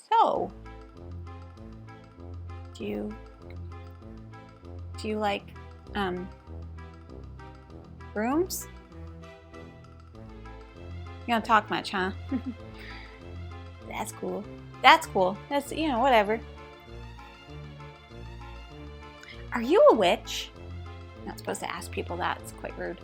So, do you like rooms? You don't talk much, huh? That's cool. That's cool. That's, you know, whatever. Are you a witch? You're not supposed to ask people that. It's quite rude.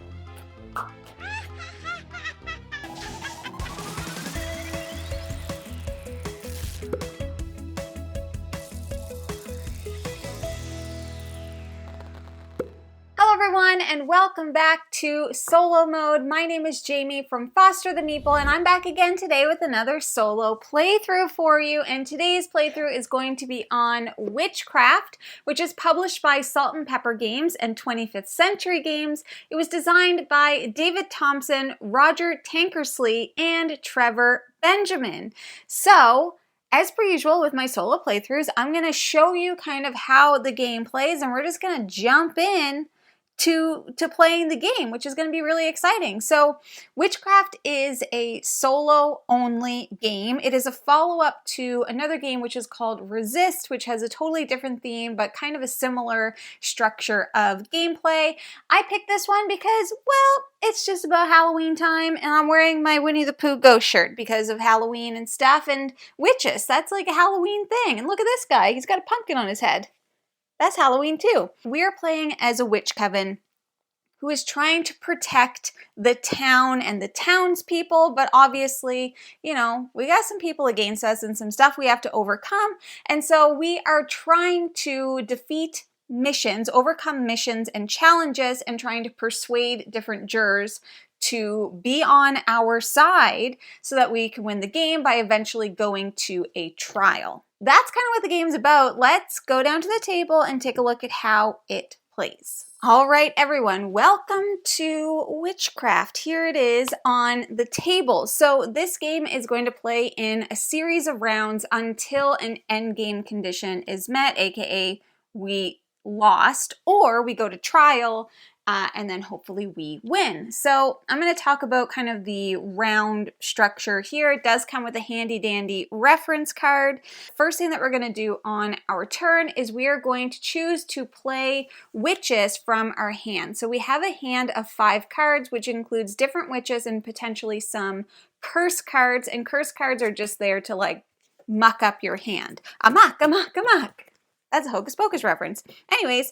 Hello everyone and welcome back to Solo Mode. My name is Jamie from Foster the Meeple and I'm back again today with another solo playthrough for you, and today's playthrough is going to be on Witchcraft, which is published by Salt and Pepper Games and 25th Century Games. It was designed by David Thompson, Roger Tankersley, and Trevor Benjamin. So, as per usual with my solo playthroughs, I'm going to show you kind of how the game plays, and we're just going to jump in to playing the game, which is going to be really exciting. So Witchcraft is a solo only game. It is a follow-up to another game which is called Resist, which has a totally different theme but kind of a similar structure of gameplay. I picked this one because, well, it's just about Halloween time and I'm wearing my Winnie the Pooh ghost shirt because of Halloween and stuff, and witches, that's like a Halloween thing. And look at this guy, he's got a pumpkin on his head. That's Halloween too. We're playing as a witch coven who is trying to protect the town and the townspeople, but obviously, you know, we got some people against us and some stuff we have to overcome. And so we are trying to defeat missions, overcome missions and challenges, and trying to persuade different jurors to be on our side so that we can win the game by eventually going to a trial. That's kind of what the game's about. Let's go down to the table and take a look at how it plays. All right, everyone, welcome to Witchcraft. Here it is on the table. So this game is going to play in a series of rounds until an end game condition is met, aka we lost, or we go to trial, and then hopefully we win. So I'm going to talk about kind of the round structure here. It does come with a handy dandy reference card. First thing that we're going to do on our turn is we are going to choose to play witches from our hand. So we have a hand of 5 cards, which includes different witches and potentially some curse cards. And curse cards are just there to like muck up your hand. Amok, amok, amok. That's a Hocus Pocus reference. Anyways,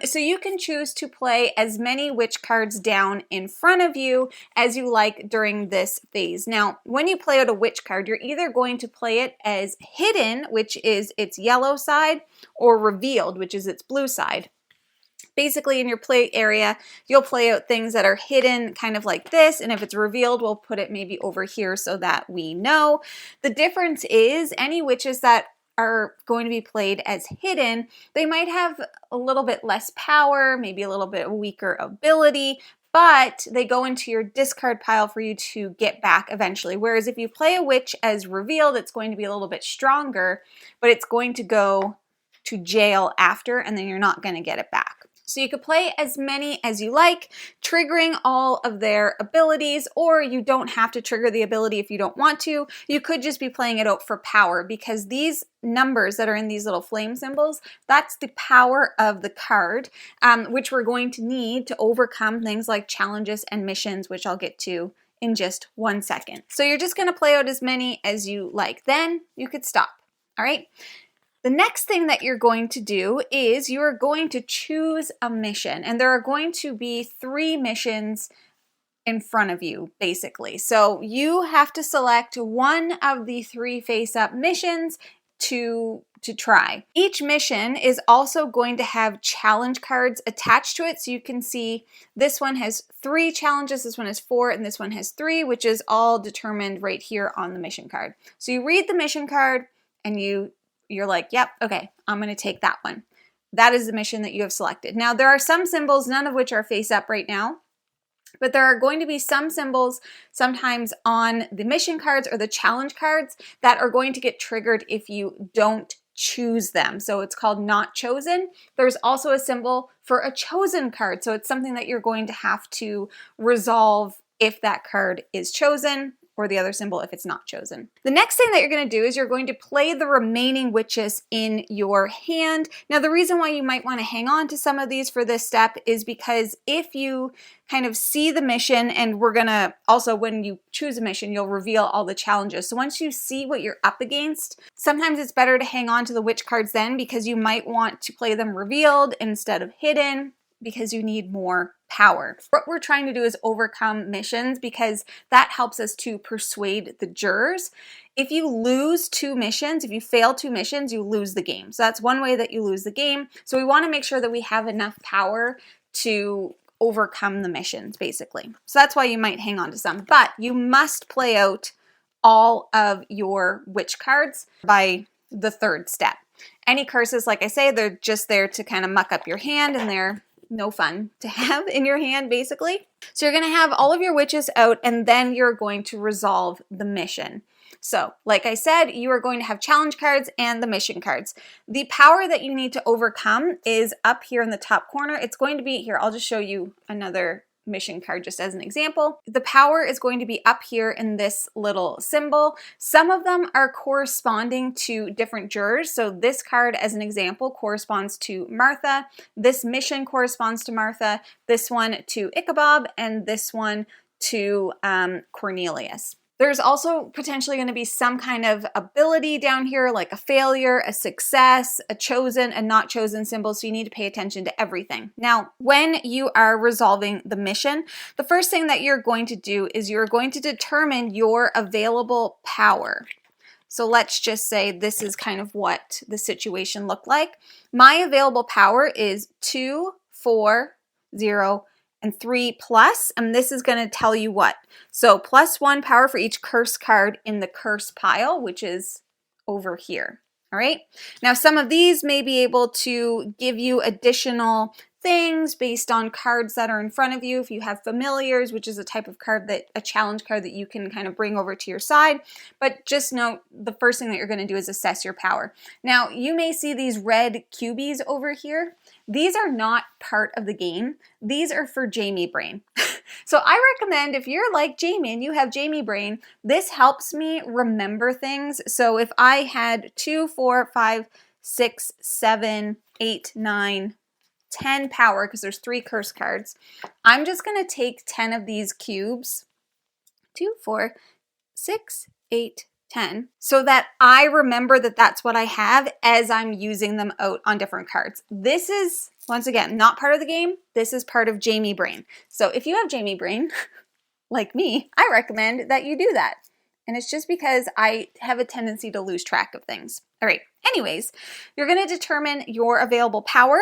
so you can choose to play as many witch cards down in front of you as you like during this phase. Now, when you play out a witch card, you're either going to play it as hidden, which is its yellow side, or revealed, which is its blue side. Basically, in your play area, you'll play out things that are hidden kind of like this, and if it's revealed, we'll put it maybe over here so that we know. The difference is any witches that are going to be played as hidden, they might have a little bit less power, maybe a little bit weaker ability, but they go into your discard pile for you to get back eventually. Whereas if you play a witch as revealed, it's going to be a little bit stronger, but it's going to go to jail after, and then you're not going to get it back. So you could play as many as you like, triggering all of their abilities, or you don't have to trigger the ability if you don't want to. You could just be playing it out for power, because these numbers that are in these little flame symbols, that's the power of the card, which we're going to need to overcome things like challenges and missions, which I'll get to in just 1 second. So you're just going to play out as many as you like. Then you could stop. All right. The next thing that you're going to do is you are going to choose a mission, and there are going to be 3 missions in front of you, basically. So you have to select one of the 3 face-up missions to try. Each mission is also going to have challenge cards attached to it, so you can see this one has 3 challenges, this one has 4, and this one has 3, which is all determined right here on the mission card. So you read the mission card, and you're like, yep, okay, I'm going to take that one. That is the mission that you have selected. Now, there are some symbols, none of which are face up right now, but there are going to be some symbols sometimes on the mission cards or the challenge cards that are going to get triggered if you don't choose them. So it's called not chosen. There's also a symbol for a chosen card. So it's something that you're going to have to resolve if that card is chosen. or the other symbol if it's not chosen. The next thing that you're going to do is you're going to play the remaining witches in your hand. Now, the reason why you might want to hang on to some of these for this step is because if you kind of see the mission, and we're going to also, when you choose a mission, you'll reveal all the challenges. So once you see what you're up against, sometimes it's better to hang on to the witch cards then, because you might want to play them revealed instead of hidden, because you need more power. What we're trying to do is overcome missions, because that helps us to persuade the jurors. If you lose 2 missions, if you fail 2 missions, you lose the game. So that's one way that you lose the game. So we want to make sure that we have enough power to overcome the missions, basically. So that's why you might hang on to some, but you must play out all of your witch cards by the 3rd step. Any curses, like I say, they're just there to kind of muck up your hand, and they're no fun to have in your hand, basically. So you're going to have all of your witches out, and then you're going to resolve the mission. So, like I said, you are going to have challenge cards and the mission cards. The power that you need to overcome is up here in the top corner. It's going to be here. I'll just show you another mission card just as an example. The power is going to be up here in this little symbol. Some of them are corresponding to different jurors. So this card, as an example, corresponds to Martha. This mission corresponds to Martha. This one to Ichabod, and this one to Cornelius. There's also potentially going to be some kind of ability down here, like a failure, a success, a chosen, a not chosen symbol, so you need to pay attention to everything. Now, when you are resolving the mission, the first thing that you're going to do is you're going to determine your available power. So let's just say this is kind of what the situation looked like. My available power is 2, 4, 0, and 3 plus, and this is going to tell you what. So +1 power for each curse card in the curse pile, which is over here. All right. Now, some of these may be able to give you additional things based on cards that are in front of you. If you have familiars, which is a type of card that, a challenge card that you can kind of bring over to your side. But just note, the first thing that you're going to do is assess your power. Now, you may see these red cubies over here. These are not part of the game. These are for Jamie brain. So I recommend, if you're like Jamie and you have Jamie brain, this helps me remember things. So if I had 2, 4, 5, 6, 7, 8, 9, 10 power, because there's 3 curse cards, I'm just going to take 10 of these cubes, 2, 4, 6, 8, 10, so that I remember that that's what I have as I'm using them out on different cards. This is, once again, not part of the game. This is part of Jamie brain. So if you have Jamie brain, like me, I recommend that you do that. And it's just because I have a tendency to lose track of things. All right, anyways, you're going to determine your available power,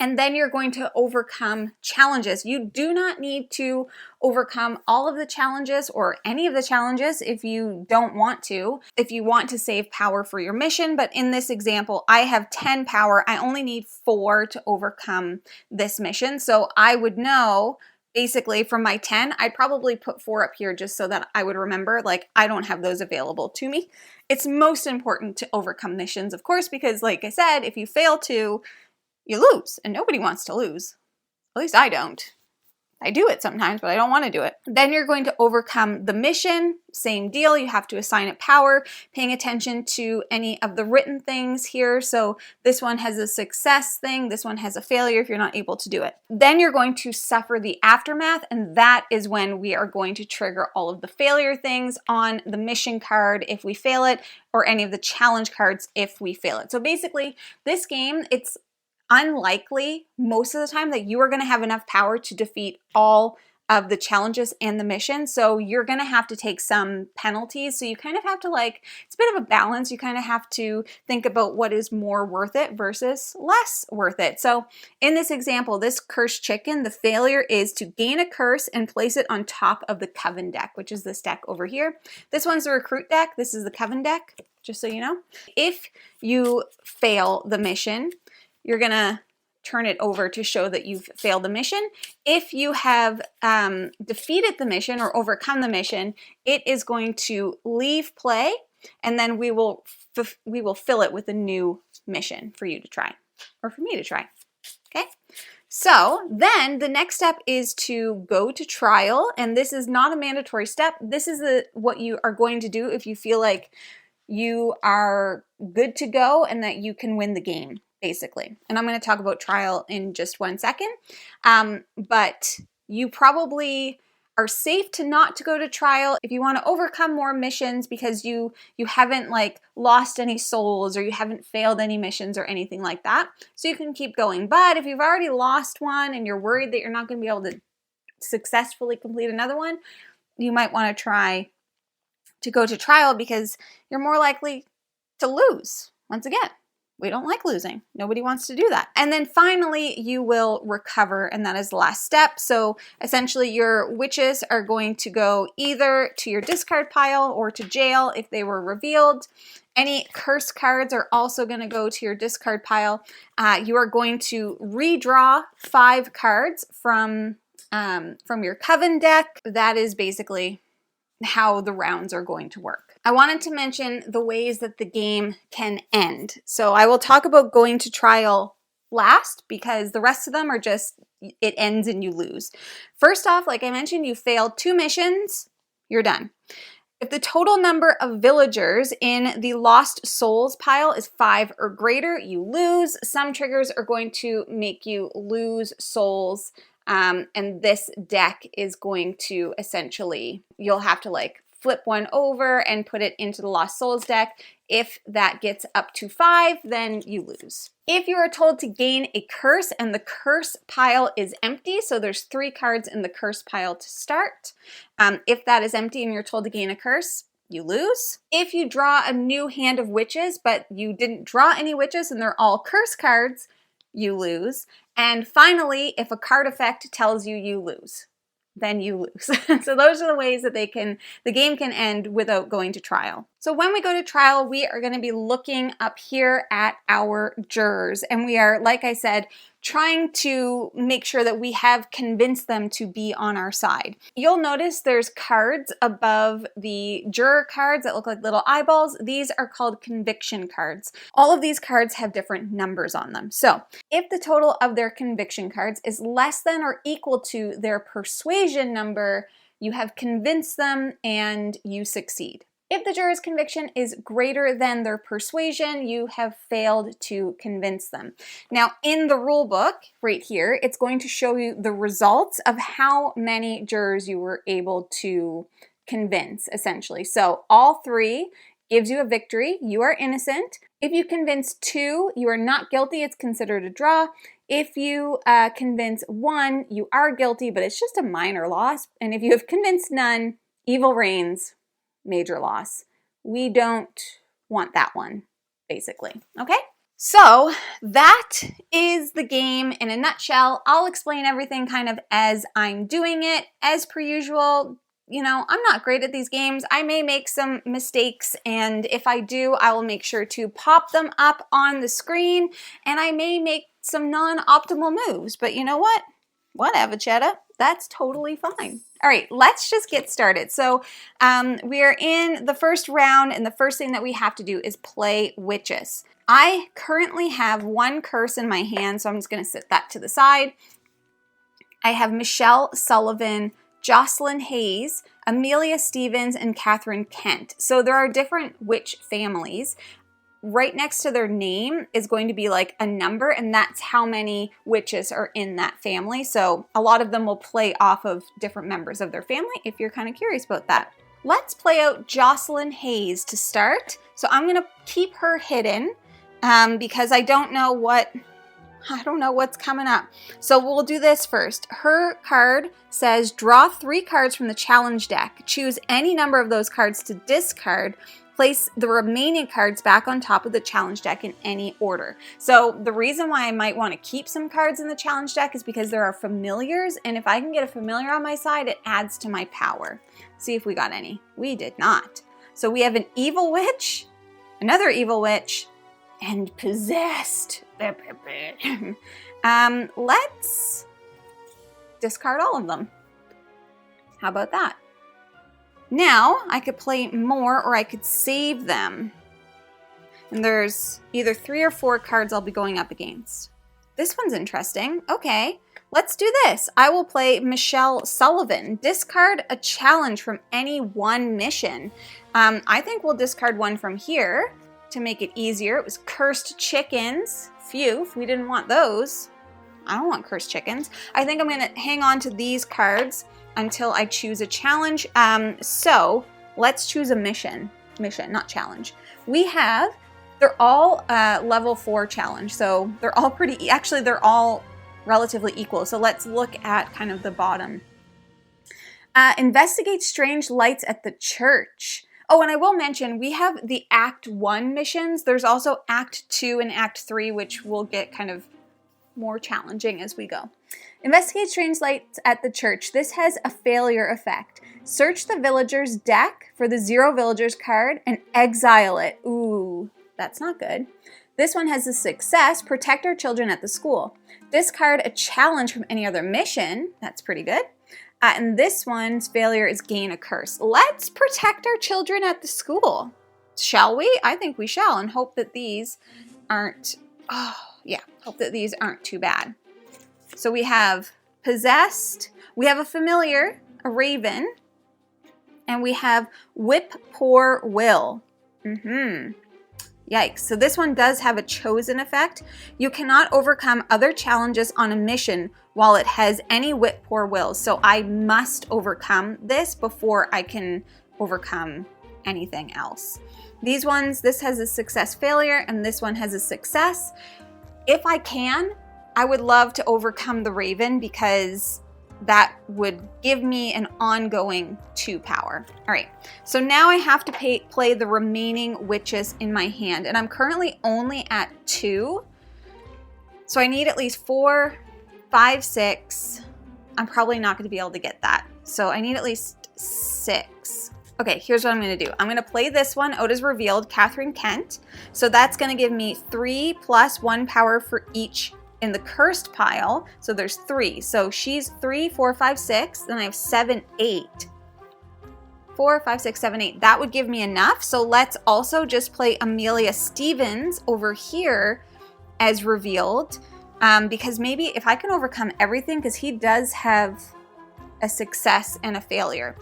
and then you're going to overcome challenges. You do not need to overcome all of the challenges or any of the challenges if you don't want to, if you want to save power for your mission. But in this example, I have 10 power. I only need 4 to overcome this mission. So I would know, basically, from my 10, I'd probably put 4 up here just so that I would remember, like, I don't have those available to me. It's most important to overcome missions, of course, because like I said, if you fail to, you lose, and nobody wants to lose. At least I don't. I do it sometimes, but I don't want to do it. Then you're going to overcome the mission. Same deal. You have to assign it power, paying attention to any of the written things here. So this one has a success thing. This one has a failure if you're not able to do it. Then you're going to suffer the aftermath, and that is when we are going to trigger all of the failure things on the mission card if we fail it, or any of the challenge cards if we fail it. So basically, this game, it's unlikely most of the time that you are going to have enough power to defeat all of the challenges and the mission. So you're going to have to take some penalties. So you kind of have to, like, it's a bit of a balance. You kind of have to think about what is more worth it versus less worth it. So in this example, this cursed chicken, the failure is to gain a curse and place it on top of the coven deck, which is this deck over here. This one's the recruit deck. This is the coven deck, just so you know. If you fail the mission, you're going to turn it over to show that you've failed the mission. If you have defeated the mission or overcome the mission, it is going to leave play, and then we will fill it with a new mission for you to try, or for me to try. Okay? So then the next step is to go to trial, and this is not a mandatory step. This is what you are going to do if you feel like you are good to go and that you can win the game, basically. And I'm going to talk about trial in just 1 second. But you probably are safe to not to go to trial if you want to overcome more missions because you haven't like lost any souls or you haven't failed any missions or anything like that. So you can keep going. But if you've already lost one and you're worried that you're not going to be able to successfully complete another one, you might want to try to go to trial because you're more likely to lose. Once again, we don't like losing. Nobody wants to do that. And then finally, you will recover, and that is the last step. So essentially, your witches are going to go either to your discard pile or to jail if they were revealed. Any curse cards are also going to go to your discard pile. You are going to redraw 5 cards from your coven deck. That is basically how the rounds are going to work. I wanted to mention the ways that the game can end. So I will talk about going to trial last because the rest of them are just, it ends and you lose. First off, like I mentioned, you failed 2 missions, you're done. If the total number of villagers in the lost souls pile is 5 or greater, you lose. Some triggers are going to make you lose souls. And this deck is going to essentially, you'll have to like flip one over and put it into the Lost Souls deck. If that gets up to 5, then you lose. If you are told to gain a curse and the curse pile is empty, so there's 3 cards in the curse pile to start. If that is empty and you're told to gain a curse, you lose. If you draw a new hand of witches, but you didn't draw any witches and they're all curse cards, you lose. And finally, if a card effect tells you you lose, then you lose. So those are the ways that the game can end without going to trial. So when we go to trial, we are going to be looking up here at our jurors. And we are, like I said, trying to make sure that we have convinced them to be on our side. You'll notice there's cards above the juror cards that look like little eyeballs. These are called conviction cards. All of these cards have different numbers on them. So if the total of their conviction cards is less than or equal to their persuasion number, you have convinced them and you succeed. If the juror's conviction is greater than their persuasion, you have failed to convince them. Now, in the rule book right here, it's going to show you the results of how many jurors you were able to convince, essentially. So all 3 gives you a victory. You are innocent. If you convince 2, you are not guilty. It's considered a draw. If you convince 1, you are guilty, but it's just a minor loss. And if you have convinced none, evil reigns. Major loss. We don't want that one, basically. Okay? So that is the game in a nutshell. I'll explain everything kind of as I'm doing it. As per usual, you know, I'm not great at these games. I may make some mistakes, and if I do, I will make sure to pop them up on the screen, and I may make some non-optimal moves, but you know what? Whatever, Cheddar. That's totally fine. All right, let's just get started. So we are in the first round, and the first thing that we have to do is play witches. I currently have 1 curse in my hand, so I'm just going to set that to the side. I have Michelle Sullivan, Jocelyn Hayes, Amelia Stevens, and Catherine Kent. So there are different witch families. Right next to their name is going to be like a number, and that's how many witches are in that family. So a lot of them will play off of different members of their family if you're kind of curious about that. Let's play out Jocelyn Hayes to start. So I'm going to keep her hidden because I don't know what's coming up. So we'll do this first. Her card says draw 3 cards from the challenge deck. Choose any number of those cards to discard. Place the remaining cards back on top of the challenge deck in any order. So the reason why I might want to keep some cards in the challenge deck is because there are familiars, and if I can get a familiar on my side, it adds to my power. See if we got any. We did not. So we have an evil witch, another evil witch, and possessed. Let's discard all of them. How about that? Now, I could play more or I could save them. And there's either 3 or 4 cards I'll be going up against. This one's interesting. Okay, let's do this. I will play Michelle Sullivan. Discard a challenge from any one mission. I think we'll discard one from here to make it easier. It was cursed chickens. Phew, we didn't want those. I don't want cursed chickens. I think I'm going to hang on to these cards until I choose a challenge. So let's choose a mission. Mission, not challenge. We have, they're all level 4 challenge. So they're all pretty, actually they're all relatively equal. So let's look at kind of the bottom. Investigate strange lights at the church. Oh, and I will mention, we have the Act 1 missions. There's also Act 2 and Act 3, which will get kind of more challenging as we go. Investigate strange lights at the church. This has a failure effect. Search the villagers deck for the 0 villagers card and exile it. Ooh, that's not good. This one has a success. Protect our children at the school. Discard a challenge from any other mission. That's pretty good. And this one's failure is gain a curse. Let's protect our children at the school. Shall we? I think we shall, and hope that these aren't, hope that these aren't too bad. So we have possessed, we have a familiar, a raven, and we have whip poor will. Yikes. So this one does have a chosen effect. You cannot overcome other challenges on a mission while it has any whip poor will. So I must overcome this before I can overcome anything else. These ones, this has a success failure and this one has a success. If I can, I would love to overcome the raven because that would give me an ongoing 2 power. All right, so now I have to play the remaining witches in my hand, and I'm currently only at 2. So I need at least 4, 5, 6. I'm probably not going to be able to get that. So I need at least 6. Okay, here's what I'm going to do. I'm going to play this one. Oda's revealed, Catherine Kent. So that's going to give me 3 plus 1 power for each in the cursed pile. So there's 3. So she's 3, 4, 5, 6. Then I have 7, 8. 4, 5, 6, 7, 8. That would give me enough. So let's also just play Amelia Stevens over here as revealed. Because maybe if I can overcome everything, because he does have a success and a failure.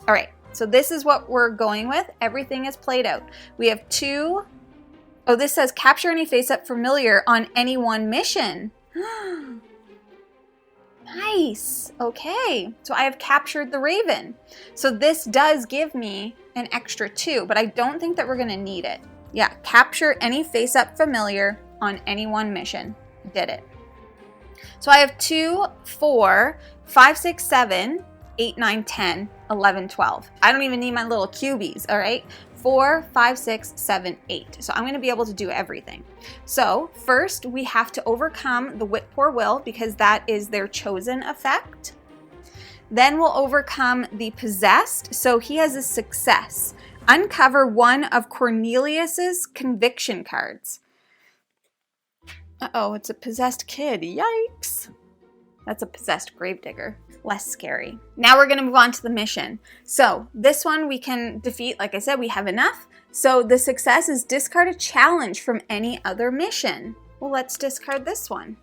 All right. So this is what we're going with. Everything is played out. We have 2. Oh, this says capture any face-up familiar on any one mission. Nice. Okay. So I have captured the raven. So this does give me an extra 2, but I don't think that we're going to need it. Yeah, capture any face-up familiar on any one mission. Did it. So I have 2, 4, 5, 6, 7, 8, 9, 10, 11, 12. I don't even need my little cubies, all right? 4, 5, 6, 7, 8. So I'm going to be able to do everything. So first we have to overcome the whip poor will because that is their chosen effect. Then we'll overcome the possessed. So he has a success. Uncover one of Cornelius's conviction cards. Uh-oh, it's a possessed kid. Yikes. That's a possessed gravedigger. Less scary. Now we're going to move on to the mission. So this one we can defeat. Like I said, we have enough. So the success is discard a challenge from any other mission. Well, let's discard this one.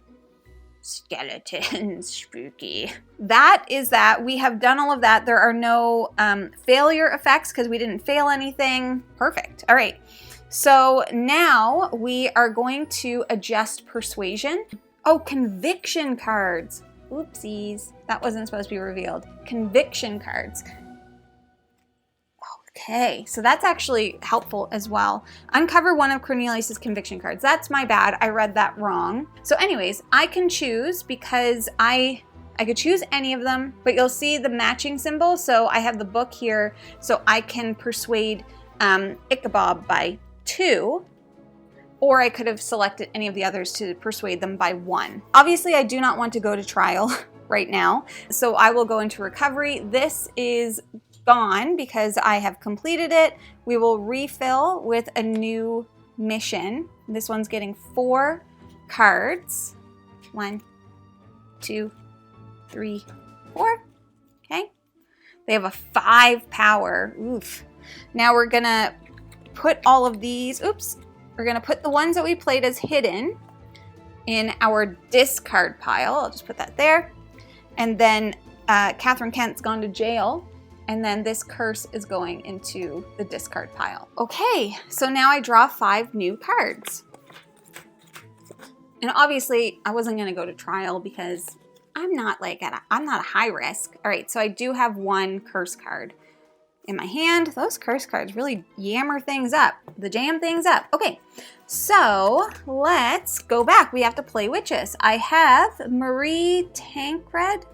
Skeletons, spooky. That is that. We have done all of that. There are no failure effects because we didn't fail anything. Perfect. All right. So now we are going to adjust persuasion. Oh, conviction cards. Oopsies. That wasn't supposed to be revealed. Conviction cards. Okay, so that's actually helpful as well. Uncover one of Cornelius's conviction cards. That's my bad. I read that wrong. So anyways, I can choose because I could choose any of them, but you'll see the matching symbol. So I have the book here, so I can persuade Ichabod by 2. Or I could have selected any of the others to persuade them by 1. Obviously, I do not want to go to trial right now, so I will go into recovery. This is gone because I have completed it. We will refill with a new mission. This one's getting 4 cards. 1, 2, 3, 4. Okay. They have a 5 power. Oof. Now we're gonna put all of these, oops. We're going to put the ones that we played as hidden. in our discard pile. I'll just put that there. And then Catherine Kent's gone to jail. And then this curse is going into the discard pile. Okay, so now I draw 5 new cards. And obviously I wasn't gonna go to trial because I'm not a high risk. All right, so I do have 1 curse card in my hand. Those curse cards really jam things up. Okay, so let's go back. We have to play witches. I have Marie Tancred,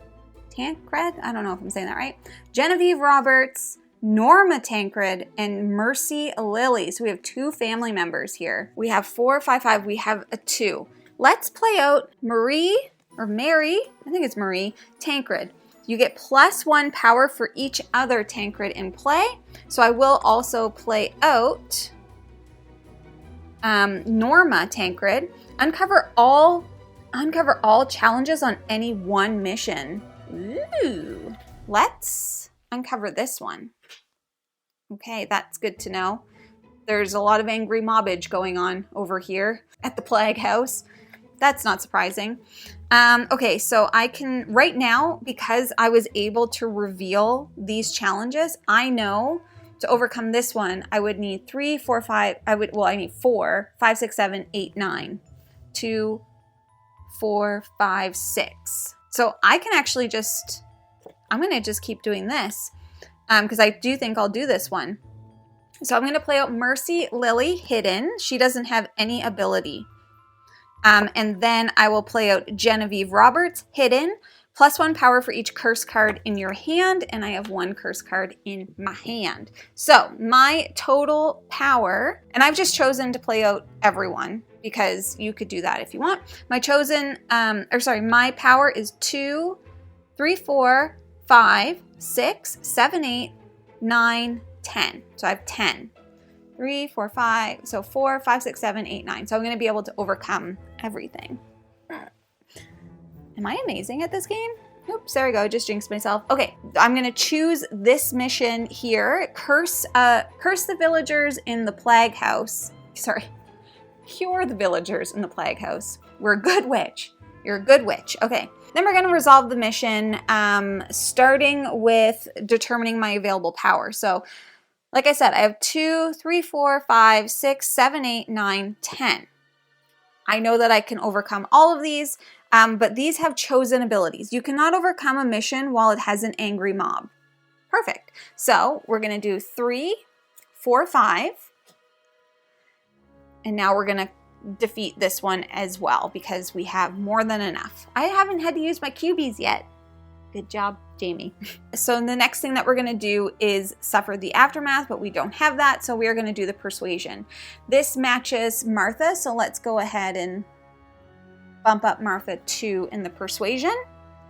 I don't know if I'm saying that right. Genevieve Roberts, Norma Tancred, and Mercy Lily. So we have 2 family members here. We have 4, 5, 5. We have a 2. Let's play out Mary, I think it's Marie Tancred. You get +1 power for each other Tancred in play. So I will also play out Norma Tancred. Uncover all challenges on any one mission. Ooh, let's uncover this one. Okay, that's good to know. There's a lot of angry mobbage going on over here at the Plague House. That's not surprising. Okay, so I can, right now, because I was able to reveal these challenges, I know to overcome this one, I would need 3, 4, 5, I need 4, 5, 6, 7, 8, 9, 2, 4, 5, 6. So I can actually I'm gonna just keep doing this because I do think I'll do this one. So I'm gonna play out Mercy Lily hidden. She doesn't have any ability. And then I will play out Genevieve Roberts hidden, +1 power for each curse card in your hand, and I have 1 curse card in my hand. So my total power, and I've just chosen to play out everyone because you could do that if you want. My power is 2, 3, 4, 5, 6, 7, 8, 9, 10. So I have 10. 3, 4, 5, so 4, 5, 6, 7, 8, 9. So I'm going to be able to overcome everything. Am I amazing at this game? Oops, there we go. I just jinxed myself. Okay, I'm going to choose this mission here. Curse the villagers in the Plague House. Sorry. Cure the villagers in the Plague House. We're a good witch. You're a good witch. Okay. Then we're going to resolve the mission, starting with determining my available power. So, like I said, I have 2, 3, 4, 5, 6, 7, 8, 9, 10. I know that I can overcome all of these, but these have chosen abilities. You cannot overcome a mission while it has an angry mob. Perfect. So we're going to do 3, 4, 5. And now we're going to defeat this one as well because we have more than enough. I haven't had to use my cubies yet. Good job, Jamie. So the next thing that we're going to do is suffer the aftermath, but we don't have that, so we are going to do the persuasion. This matches Martha, so let's go ahead and bump up Martha 2 in the persuasion,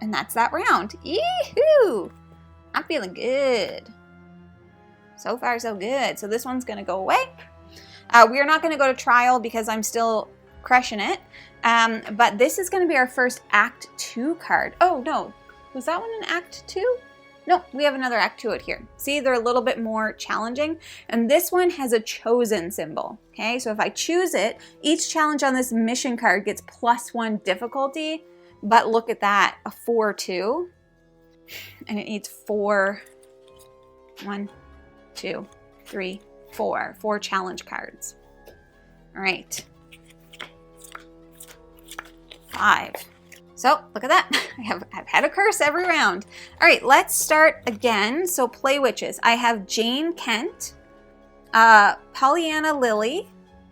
and that's that round. Yee-hoo! I'm feeling good. So far, so good. So this one's going to go away. We are not going to go to trial because I'm still crushing it, but this is going to be our first Act 2 card. Oh, no. Was that one an Act 2? No, we have another Act 2 out here. See, they're a little bit more challenging. And this one has a chosen symbol. Okay, so if I choose it, each challenge on this mission card gets +1 difficulty. But look at that, a 4-2. And it needs 4, 1, 2, 3, 4. 4 challenge cards. All right. 5. So look at that. I've had a curse every round. All right, let's start again. So play witches. I have Jane Kent, Pollyanna Lily,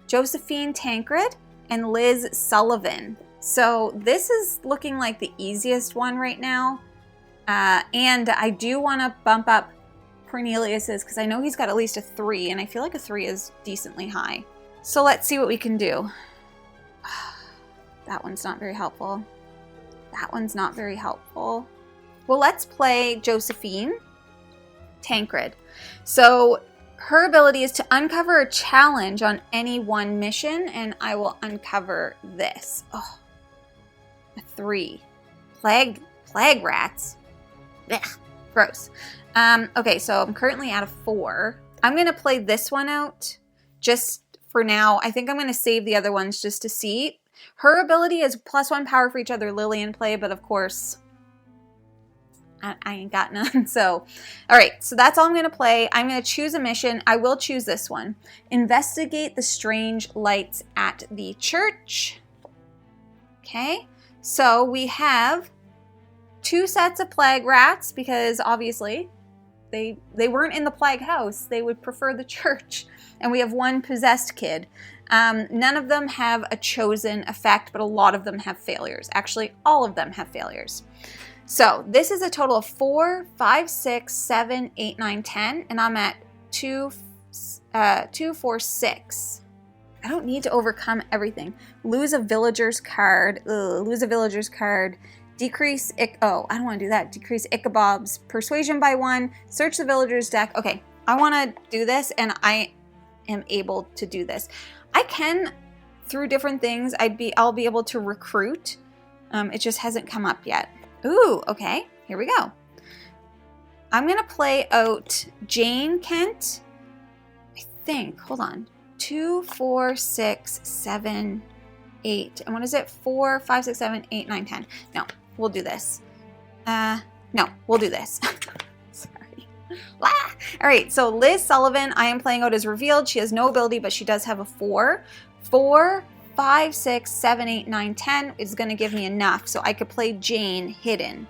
Josephine Tancred, and Liz Sullivan. So this is looking like the easiest one right now. And I do want to bump up Cornelius's because I know he's got at least a 3, and I feel like a 3 is decently high. So let's see what we can do. That one's not very helpful. That one's not very helpful. Well, let's play Josephine Tancred. So her ability is to uncover a challenge on any one mission, and I will uncover this. Oh, a 3. Plague rats. Ugh, gross. Okay, so I'm currently at a 4. I'm going to play this one out just for now. I think I'm going to save the other ones just to see. Her ability is +1 power for each other Lily in play, but of course, I ain't got none. So, all right, so that's all I'm going to play. I'm going to choose a mission. I will choose this one. Investigate the strange lights at the church. Okay, so we have 2 sets of plague rats because obviously they weren't in the plague house. They would prefer the church. And we have 1 possessed kid. None of them have a chosen effect, but a lot of them have failures. Actually, all of them have failures. So this is a total of 4, 5, 6, 7, 8, 9, 10, and I'm at 2, 4, 6. I don't need to overcome everything. Lose a villager's card. Ugh, lose a villager's card. Decrease, I don't want to do that. Decrease Ichabod's persuasion by 1. Search the villager's deck. Okay, I want to do this, and I am able to do this. I can, through different things, I'll be able to recruit. It just hasn't come up yet. Ooh, okay, here we go. I'm gonna play out Jane Kent. I think, hold on. 2, 4, 6, 7, 8. And what is it? 4, 5, 6, 7, 8, 9, 10. No, we'll do this. No, we'll do this. Sorry. Ah! All right, so Liz Sullivan, I am playing out as revealed. She has no ability, but she does have a 4. 4, 5, 6, 7, 8, 9, 10 is going to give me enough, so I could play Jane hidden.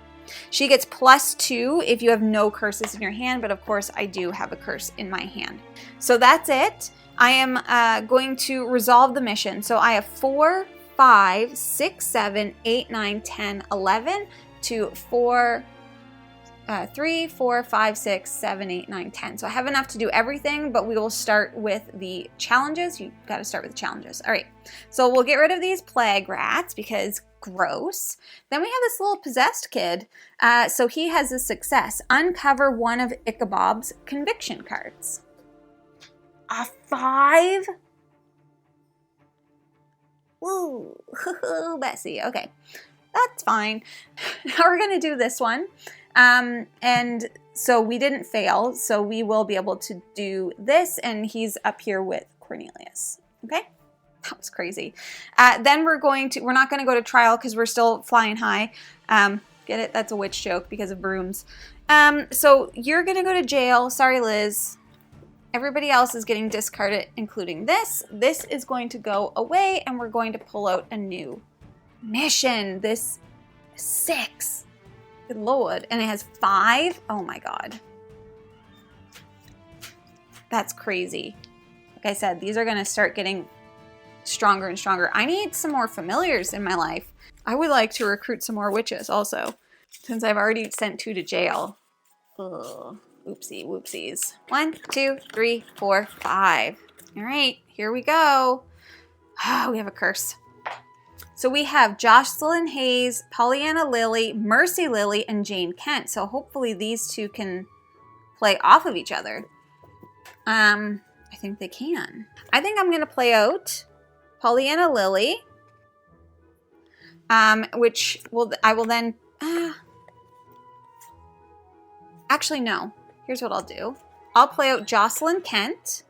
She gets +2 if you have no curses in your hand, but of course I do have a curse in my hand. So that's it. I am going to resolve the mission. So I have 4, 5, 6, 7, 8, 9, 10, 11 to 3, 4, 5, 6, 7, 8, 9, 10. So I have enough to do everything, but we will start with the challenges. You got to start with the challenges. All right, so we'll get rid of these plague rats because gross. Then we have this little possessed kid. So he has a success. Uncover 1 of Ichabod's conviction cards. A 5? Woo, Bessie. Okay, that's fine. Now we're going to do this one. And so we didn't fail, so we will be able to do this, and he's up here with Cornelius. Okay? That was crazy. Then we're not going to go to trial because we're still flying high. Get it? That's a witch joke because of brooms. So you're going to go to jail. Sorry, Liz. Everybody else is getting discarded, including this. This is going to go away, and we're going to pull out a new mission. This 6. Good Lord. And it has 5. Oh my God. That's crazy. Like I said, these are going to start getting stronger and stronger. I need some more familiars in my life. I would like to recruit some more witches also, since I've already sent 2 to jail. Ugh. Oopsie whoopsies. 1, 2, 3, 4, 5. All right, here we go. Oh, we have a curse. So we have Jocelyn Hayes, Pollyanna Lily, Mercy Lily, and Jane Kent. So hopefully these 2 can play off of each other. I think they can. I think I'm going to play out Pollyanna Lily, which I will then... actually, no. Here's what I'll do. I'll play out Jocelyn Kent.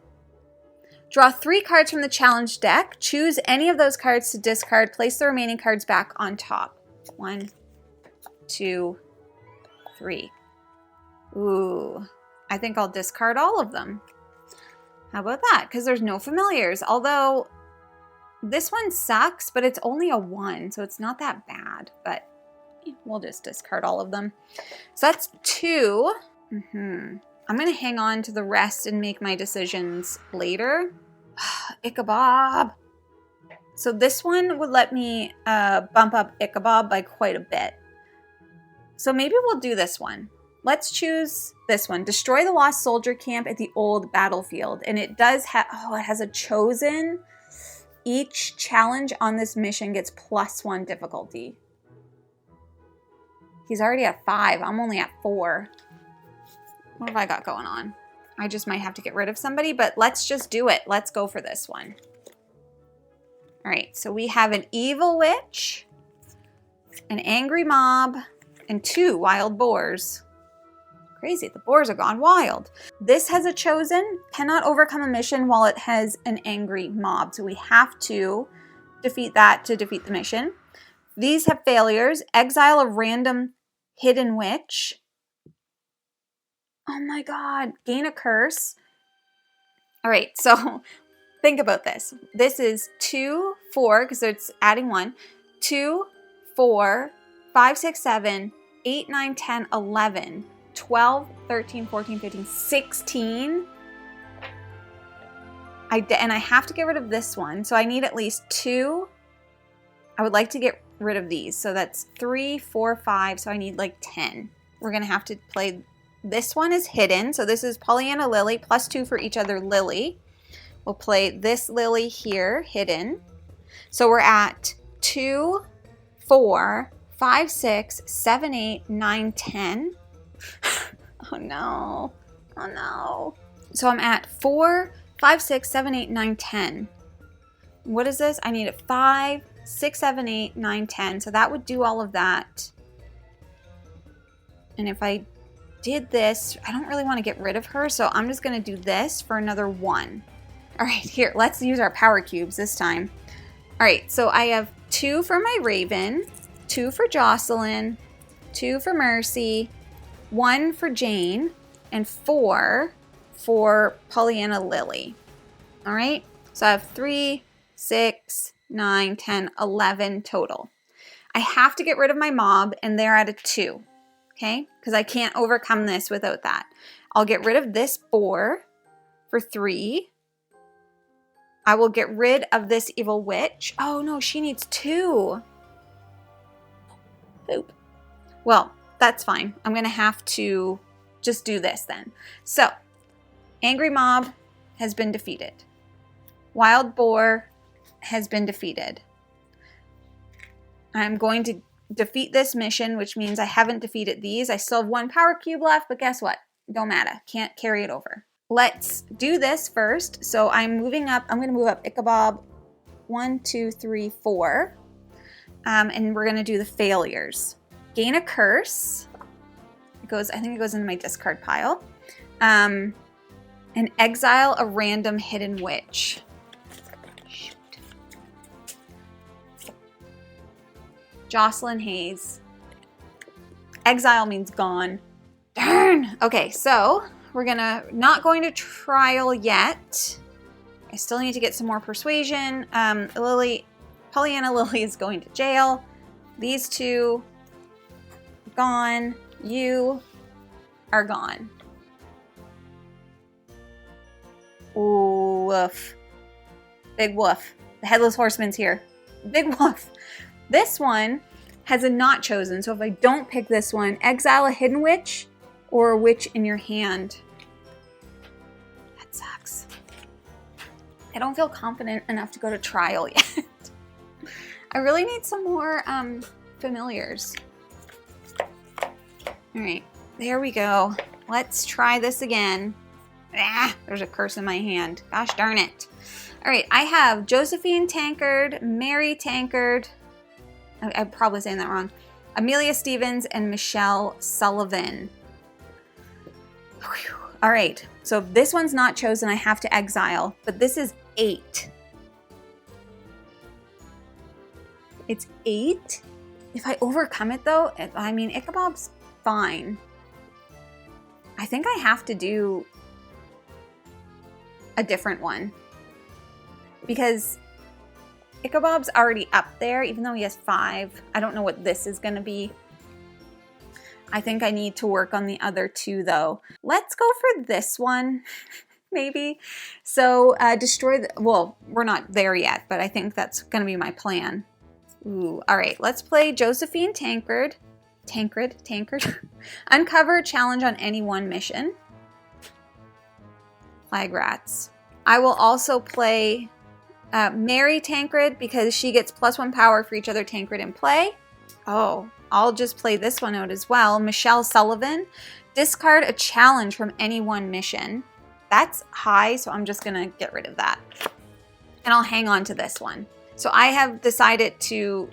Draw 3 cards from the challenge deck. Choose any of those cards to discard. Place the remaining cards back on top. 1, 2, 3. Ooh, I think I'll discard all of them. How about that? Because there's no familiars. Although this one sucks, but it's only a 1, so it's not that bad. But we'll just discard all of them. So that's 2. I'm going to hang on to the rest and make my decisions later. Ichabod. So this one would let me bump up Ichabod by quite a bit. So maybe we'll do this one. Let's choose this one. Destroy the lost soldier camp at the old battlefield. And it does have, it has a chosen. Each challenge on this mission gets +1 difficulty. He's already at 5. I'm only at 4. What have I got going on? I just might have to get rid of somebody, but let's just do it. Let's go for this one. All right, so we have an evil witch, an angry mob, and 2 wild boars. Crazy, the boars are gone wild. This has a chosen, cannot overcome a mission while it has an angry mob. So we have to defeat that to defeat the mission. These have failures. Exile a random hidden witch. Oh my god. Gain a curse. All right, so think about this. This is 2, 4, because it's adding 1. 2, 4, 5, 6, 7, 8, 9, 10, 11, 12, 13, 14, 15, 16. And I have to get rid of this one, so I need at least 2. I would like to get rid of these, so that's 3, 4, 5, so I need like 10. We're gonna have to play, this one is hidden, so this is Pollyanna Lily, plus 2 for each other lily. We'll play this lily here, hidden. So we're at 2, 4, 5, 6, 7, 8, 9, 10. Oh no, oh no. So I'm at 4, 5, 6, 7, 8, 9, 10. What is this? I need a 5, 6, 7, 8, 9, 10. So that would do all of that. And if I did this, I don't really want to get rid of her, so I'm just going to do this for another 1. All right, here, let's use our power cubes this time. All right, so I have 2 for my Raven, 2 for Jocelyn, 2 for Mercy, 1 for Jane, and 4 for Pollyanna Lily. All right, so I have 3, 6, 9, 10, 11 total. I have to get rid of my mob, and they're at a 2, okay? Because I can't overcome this without that. I'll get rid of this 4 for 3. I will get rid of this evil witch. Oh no, she needs 2. Oop. Well, that's fine. I'm going to have to just do this then. So, Angry Mob has been defeated. Wild Boar has been defeated. I'm going to defeat this mission, which means I haven't defeated these. I still have 1 power cube left, but guess what? Don't matter. Can't carry it over. Let's do this first. So I'm moving up. I'm going to move up Ichabod 1, 2, 3, 4. And we're going to do the failures. Gain a curse. I think it goes into my discard pile. And exile a random hidden witch. Shoot. Jocelyn Hayes. Exile means gone. Darn. Okay, so we're not going to trial yet. I still need to get some more persuasion. Pollyanna Lily is going to jail. These 2 gone. You are gone. Ooh, woof. Big woof. The Headless Horseman's here. Big woof. This one has a not chosen, so if I don't pick this one, exile a hidden witch or a witch in your hand. That sucks. I don't feel confident enough to go to trial yet. I really need some more familiars. All right, there we go. Let's try this again. Ah, there's a curse in my hand. Gosh darn it. All right, I have Josephine Tankard, Mary Tankard, I'm probably saying that wrong, Amelia Stevens, and Michelle Sullivan. Whew. All right, so if this one's not chosen, I have to exile, but this is 8. It's 8? If I overcome it though, I mean, Ichabod's fine. I think I have to do a different one because Ichabod's already up there, even though he has 5. I don't know what this is going to be. I think I need to work on the other 2 though. Let's go for this one, maybe. So destroy well, we're not there yet, but I think that's going to be my plan. Ooh, all right, let's play Josephine Tankard. Uncover a challenge on any one mission. Flag Rats. I will also play Mary Tankard because she gets +1 power for each other Tankard in play. Oh, I'll just play this one out as well. Michelle Sullivan. Discard a challenge from any one mission. That's high, so I'm just going to get rid of that. And I'll hang on to this one. So I have decided to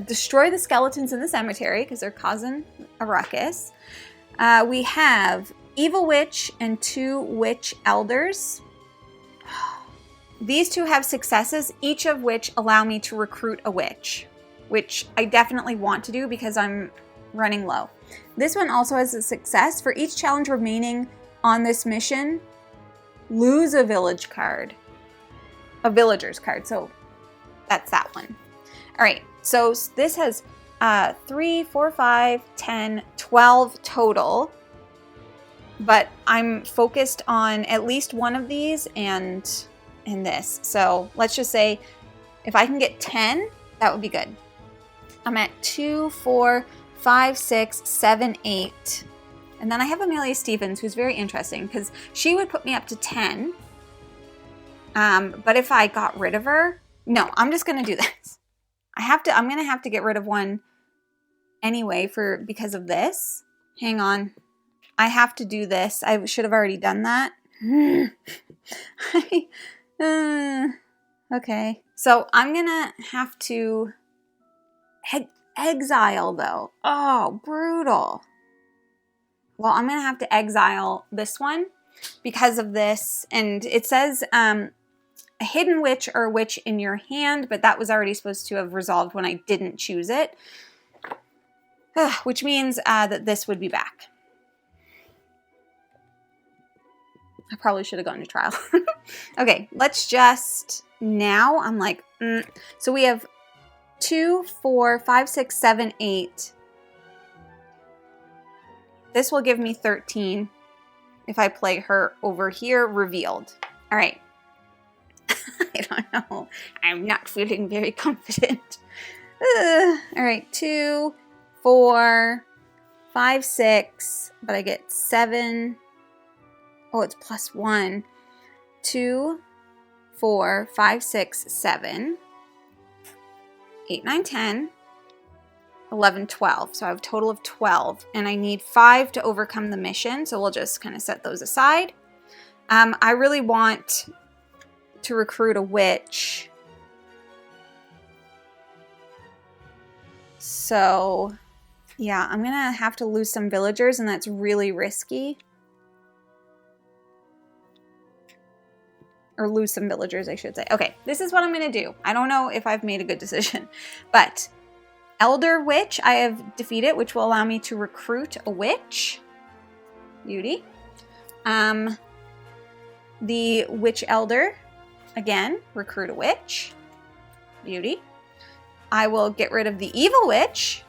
destroy the skeletons in the cemetery because they're causing a ruckus. We have Evil Witch and 2 Witch Elders. these two have successes, each of which allow me to recruit a witch, which I definitely want to do because I'm running low. This one also has a success. For each challenge remaining on this mission, lose a village card. A villager's card, so that's that one. All right, so this has 3, 4, 5, 10, 12 total, but I'm focused on at least one of these and this. So let's just say if I can get 10, that would be good. I'm at 2, 4, 5, 6, 7, 8. And then I have Amelia Stevens, who's very interesting because she would put me up to 10. But if I got rid of her, no, I'm just going to do this. I'm going to have to get rid of one anyway because of this. Hang on. I have to do this. I should have already done that. Okay. So I'm going to have to exile though. Oh, brutal. Well, I'm going to have to exile this one because of this. And it says a hidden witch or a witch in your hand, but that was already supposed to have resolved when I didn't choose it. Which means that this would be back. I probably should have gone to trial. Okay, let's just, now I'm like, So we have 2, 4, 5, 6, 7, 8. This will give me 13 if I play her over here, revealed. All right. I don't know. I'm not feeling very confident. All right, 2, 4, 5, 6, but I get 7. Oh, it's +1. 2, 4, 5, 6, 7, 8, 9, 10, 11, 12. So I have a total of 12, and I need 5 to overcome the mission. So we'll just kind of set those aside. I really want to recruit a witch. So yeah, I'm gonna have to lose some villagers, and that's really risky. Or lose some villagers, I should say. Okay, this is what I'm gonna do. I don't know if I've made a good decision, but Elder Witch I have defeated, which will allow me to recruit a witch. Beauty. The Witch Elder, again, recruit a witch. Beauty. I will get rid of the Evil Witch,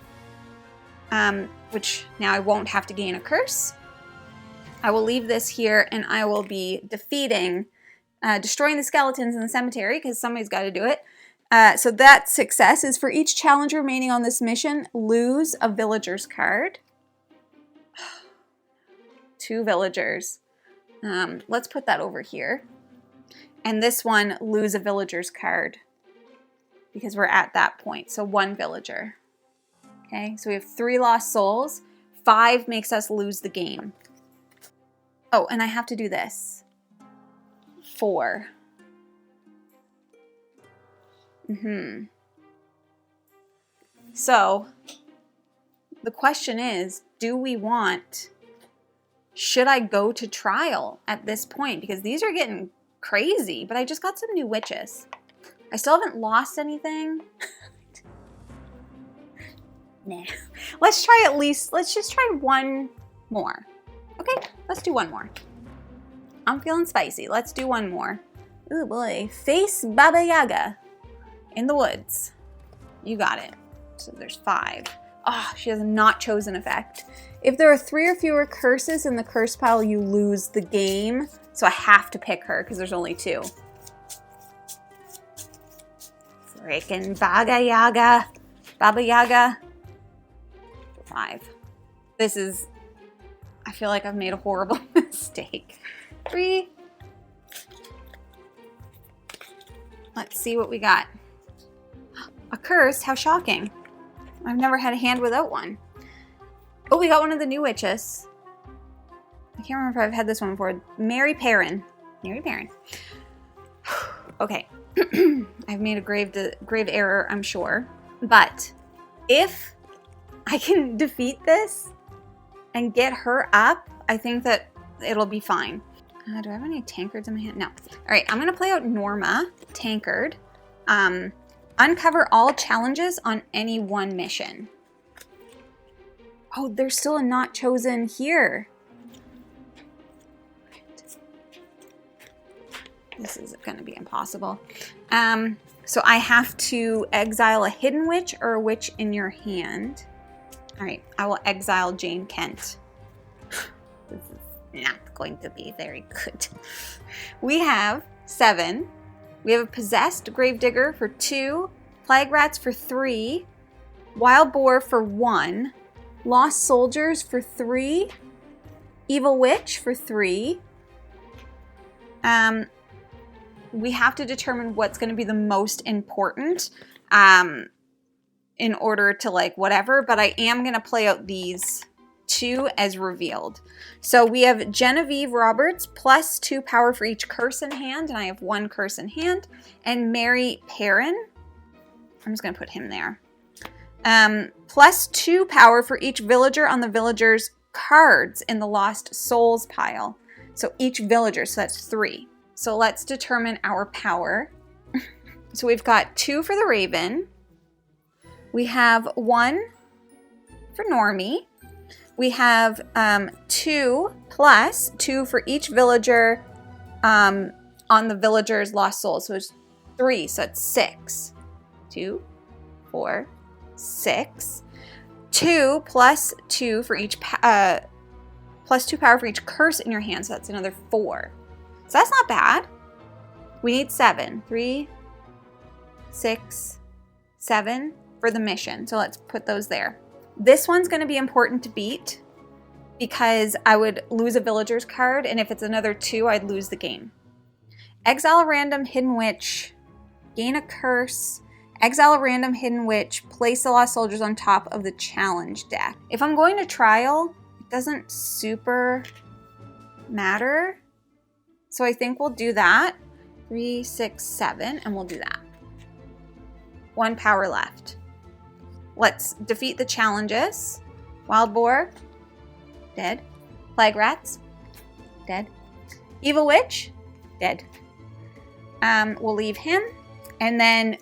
which now I won't have to gain a curse. I will leave this here, and I will be defeating destroying the skeletons in the cemetery, because somebody's got to do it. So that success is for each challenge remaining on this mission, lose a villager's card. 2 villagers. Let's put that over here. And this one, lose a villager's card, because we're at that point. So 1 villager. Okay, so we have 3 lost souls. 5 makes us lose the game. Oh, and I have to do this. 4. So the question is, should I go to trial at this point? Because these are getting crazy, but I just got some new witches. I still haven't lost anything. Nah. Let's just try 1 more. Okay, let's do 1 more. I'm feeling spicy. Let's do 1 more. Ooh boy. Face Baba Yaga in the woods. You got it. So there's 5. Oh, she has a not chosen effect. If there are 3 or fewer curses in the curse pile, you lose the game. So I have to pick her because there's only 2. Freaking Baba Yaga. Baba Yaga. 5. This is, I feel like I've made a horrible mistake. 3. Let's see what we got. A curse? How shocking. I've never had a hand without one. Oh, we got one of the new witches. I can't remember if I've had this one before. Mary Perrin. Mary Perrin. Okay. I've made a grave error, I'm sure. But if I can defeat this and get her up, I think that it'll be fine. Do I have any tankards in my hand? No. All right, I'm going to play out Norma, tankard. Uncover all challenges on any one mission. Oh, there's still a not chosen here. This is going to be impossible. So I have to exile a hidden witch or a witch in your hand. All right, I will exile Jane Kent. This is not going to be very good. We have 7. We have a possessed gravedigger for 2, plague rats for 3, wild boar for 1, lost soldiers for 3, evil witch for 3. We have to determine what's going to be the most important in order to like whatever, but I am going to play out these 2 as revealed. So we have Genevieve Roberts plus 2 power for each curse in hand, and I have 1 curse in hand, and Mary Perrin, I'm just going to put him there, plus 2 power for each villager on the villager's cards in the Lost Souls pile. So each villager, so that's 3. So let's determine our power. So we've got 2 for the Raven. We have 1 for Normie. We have 2 plus 2 for each villager on the villager's lost souls. So it's 3, so it's 6. 2, 4, 6. 2 plus 2 for each plus 2 power for each curse in your hand. So that's another 4. So that's not bad. We need 7. 3, 6, 7 for the mission. So let's put those there. This one's going to be important to beat because I would lose a villager's card, and if it's another 2, I'd lose the game. Exile a random hidden witch, gain a curse, exile a random hidden witch, place the lost soldiers on top of the challenge deck. If I'm going to trial, it doesn't super matter. So I think we'll do that. 3, 6, 7, and we'll do that. 1 power left. Let's defeat the challenges. Wild boar, dead. Plague rats, dead. Evil witch, dead. We'll leave him. And then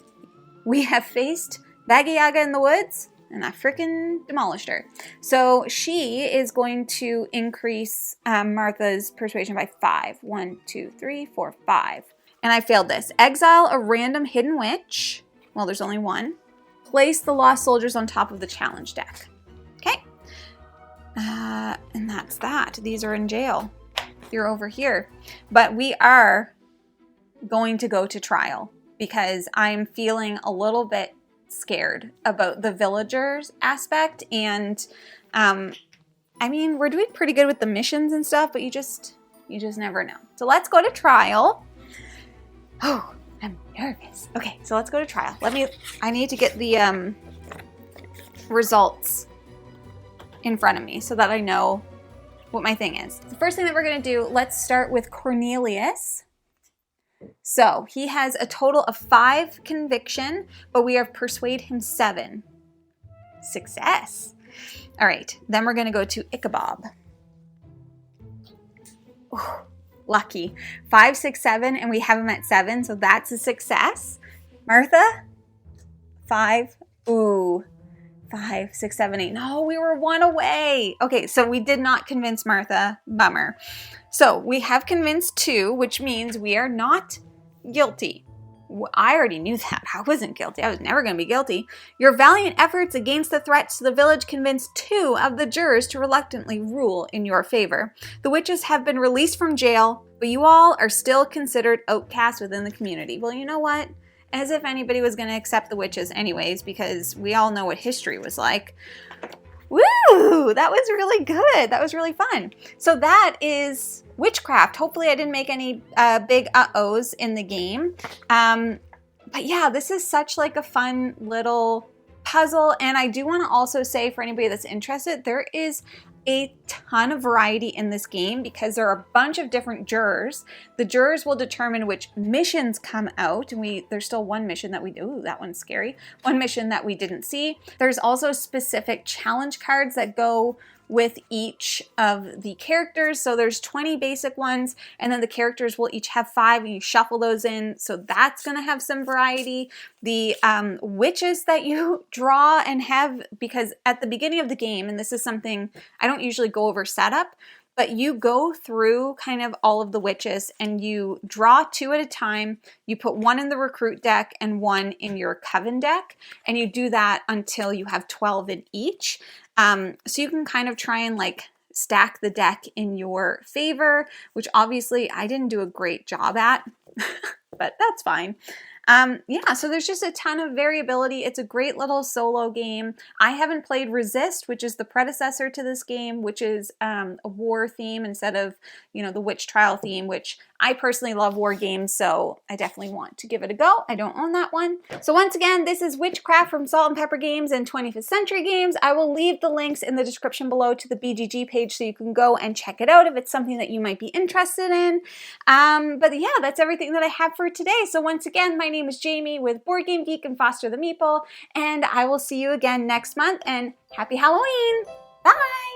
we have faced Baba Yaga in the woods, and I freaking demolished her. So she is going to increase Martha's persuasion by 5. 1, 2, 3, 4, 5. And I failed this. Exile a random hidden witch. Well, there's only 1. Place the lost soldiers on top of the challenge deck. Okay. And that's that. These are in jail. You're over here. But we are going to go to trial because I'm feeling a little bit scared about the villagers aspect. And I mean, we're doing pretty good with the missions and stuff, but you just never know. So let's go to trial. Oh, I'm nervous. Okay, so let's go to trial. I need to get the results in front of me so that I know what my thing is. The first thing that we're gonna do, let's start with Cornelius. So he has a total of 5 conviction, but we have persuade him 7. Success. All right, then we're gonna go to Ichabod. Ooh, lucky. 5, 6, 7, and we have him at 7, so that's a success. Martha, 5. Ooh, 5, 6, 7, 8. No, we were 1 away. Okay, so we did not convince Martha. Bummer. So we have convinced 2, which means we are not guilty. I already knew that. I wasn't guilty. I was never going to be guilty. Your valiant efforts against the threats to the village convinced 2 of the jurors to reluctantly rule in your favor. The witches have been released from jail, but you all are still considered outcasts within the community. Well, you know what? As if anybody was going to accept the witches anyways, because we all know what history was like. Woo! That was really good. That was really fun. So that is Witchcraft. Hopefully I didn't make any big uh-ohs in the game. But yeah, this is such like a fun little puzzle. And I do want to also say for anybody that's interested, there is a ton of variety in this game because there are a bunch of different jurors. The jurors will determine which missions come out, and there's still 1 mission that we do. Ooh, that one's scary. 1 mission that we didn't see. There's also specific challenge cards that go with each of the characters. So there's 20 basic ones, and then the characters will each have 5, and you shuffle those in. So that's going to have some variety. The witches that you draw and have, because at the beginning of the game, and this is something I don't usually go over setup, but you go through kind of all of the witches and you draw 2 at a time. You put 1 in the recruit deck and 1 in your coven deck, and you do that until you have 12 in each. So you can kind of try and like stack the deck in your favor, which obviously I didn't do a great job at, but that's fine. Yeah, so there's just a ton of variability. It's a great little solo game. I haven't played Resist, which is the predecessor to this game, which is a war theme instead of, you know, the witch trial theme, which I personally love war games, so I definitely want to give it a go. I don't own that one. So once again, this is Witchcraft from Salt and Pepper Games and 25th Century Games. I will leave the links in the description below to the BGG page so you can go and check it out if it's something that you might be interested in. But yeah, that's everything that I have for today. So once again, my name is Jamie with BoardGameGeek and Foster the Meeple, and I will see you again next month, and happy Halloween! Bye!